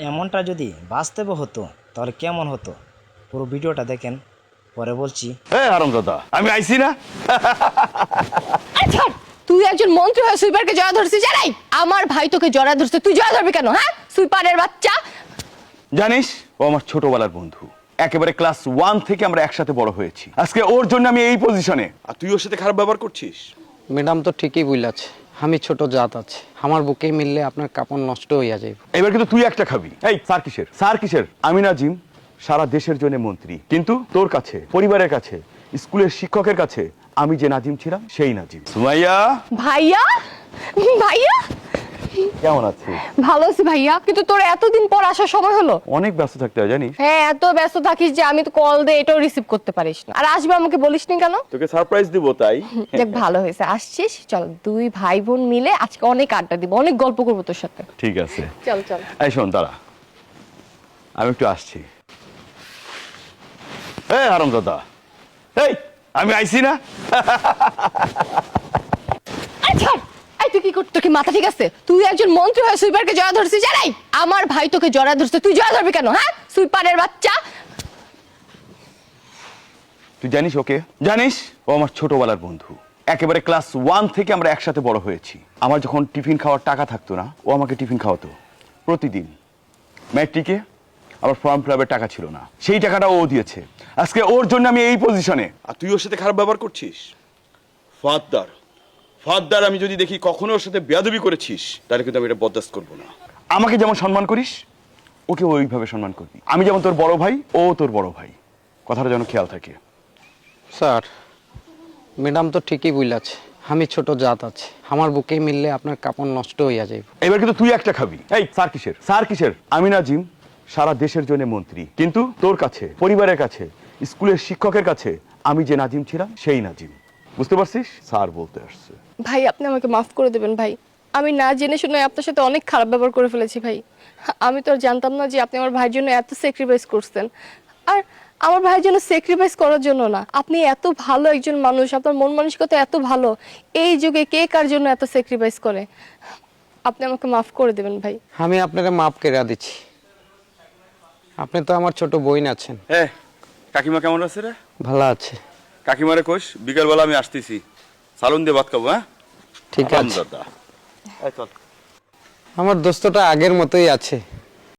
এমনটা যদি বাস্তবে হতো তাহলে কেমন হতো? পুরো ভিডিওটা দেখেন, পরে বলছি। হারামজাদা, আমি আইছি না। আচ্ছা, তুই একজন মন্ত্রী হয়ে সুইপারকে জড়া ধরছিস জানাই? আমার ভাই তোকে জড়া ধরছে, তুই জড়া ধরবি কেন? হ্যাঁ, সুইপারের বাচ্চা। জানিস, ও আমার ছোটবেলার বন্ধু, একেবারে ক্লাস 1 থেকে আমরা একসাথে বড় হয়েছি। আজকে ওর জন্য আমি এই পজিশনে, আর তুই ওর সাথে খারাপ ব্যবহার করছিস। ম্যাডাম তো ঠিকই বলেছে, আমি ছোট জাত আছে, আমার বুকে মিললে আপনার কাপড় নষ্ট হইয়া যাইব। এবার কিন্তু তুই একটা খাবি। এই স্যার কিসের? আমি নাজিম সারা দেশের জন্য মন্ত্রী, কিন্তু তোর কাছে, পরিবারের কাছে, স্কুলের শিক্ষকের কাছে আমি যে নাজিম ছিলাম সেই নাজিম। সুমাইয়া, ভাইয়া, ভাইয়া কেমন আছিস? ভালো আছি ভাইয়া, কিন্তু তোর এতদিন পর আসার সময় হলো? অনেক ব্যস্ত থাকতে হয় জানিস। হ্যাঁ, এত ব্যস্ত থাকিস যে আমি তো কল দিয়ে এটাও রিসিভ করতে পারিস না। আর আসবে আমাকে বলিসনি কেন? তোকে সারপ্রাইজ দিব তাই। দেখ, ভালো হয়েছে আসছিস। চল, দুই ভাই বোন মিলে আজকে অনেক আড্ডা দিব, অনেক গল্প করবো তোর সাথে। ঠিক আছে, চল চল। এই শোন, দাঁড়া, আমি একটু আসছি। হারামজাদা, এই আমি আইছি না। আচ্ছা, এই তুই কি করছিস? তোর কি মাথা ঠিক আছে? তুই একজন মন্ত্রী হয়ে সুইপারকে জড়া ধরছিস জানাই? আমার ভাই তোকে জড়া ধরছে, তুই জড়া ধরবি কেন? হ্যাঁ, সুইপারের বাচ্চা। তুই জানিস ওকে? জানিস, ও আমার ছোটবেলার বন্ধু, একেবারে ক্লাস 1 থেকে আমরা একসাথে বড় হয়েছি। আমার যখন টিফিন খাওয়ার টাকা থাকতো না, ও আমাকে টিফিন খাওয়াতো প্রতিদিন। ম্যাট্রিকে আমার ফর্ম ফিলাপের টাকা ছিল না, সেই টাকাটা ও দিয়েছে। আজকে ওর জন্য আমি এই পজিশনে, আর তুই ওর সাথে খারাপ ব্যবহার করছিস। ফাদ্দার আমি যদি দেখি কখনো ওর সাথে বেয়াদবি করেছিস, তাহলে কিন্তু আমি এটা বরদাস্ত করবো না। আমাকে যেমন সম্মান করিস, ওকে ওইভাবে সম্মান করবি। আমি যেমন তোর বড় ভাই, ও তোর বড় ভাই, কথাটা যেন খেয়াল থাকে। স্যার, ম্যাডাম তো ঠিকই বলেছে, আমি ছোট জাত আছে, আমার বুকে মিললে আপনার কাপড় নষ্ট হইয়া যাইব। এবার কিন্তু তুই একটা খাবি। এই স্যার কিসের? আমি নাজিম সারা দেশের জন্য মন্ত্রী, কিন্তু তোর কাছে, পরিবারের কাছে, স্কুলের শিক্ষকের কাছে আমি যে নাজিম ছিলাম সেই নাজিম। বুঝতে পারছিস? স্যার বলতে আসছে। ভাই, আপনি আমাকে মাফ করে দেবেন ভাই। আমি না জেনে শুনে আপনার সাথে অনেক খারাপ ব্যবহার করে ফেলেছি ভাই। আমি তো আর জানতাম না যে আপনি আমার ভাইয়ের জন্য এত স্যাক্রিফাইস করছেন। আর আমার ভাইয়ের জন্য স্যাক্রিফাইস করার জন্য না, আপনি এত ভালো একজন মানুষ, আপনার মন মানসিকতা এত ভালো। এই যুগে কে কার জন্য এত স্যাক্রিফাইস করে? আপনি আমাকে মাফ করে দেবেন ভাই। আমি আপনাকে মাফ করে দিচ্ছি। আপনি তো আমার ছোট বোন আছেন। হ্যাঁ, কাকিমা কেমন আছে রে? ভালো আছে। কাকিমারে কোষ বিকালবেলা আমি আসতেছি, সালুন দিয়ে ভাত খাবো। হ্যাঁ, ঠিক আছে। আমার দোস্তটা আগের মতোই আছে।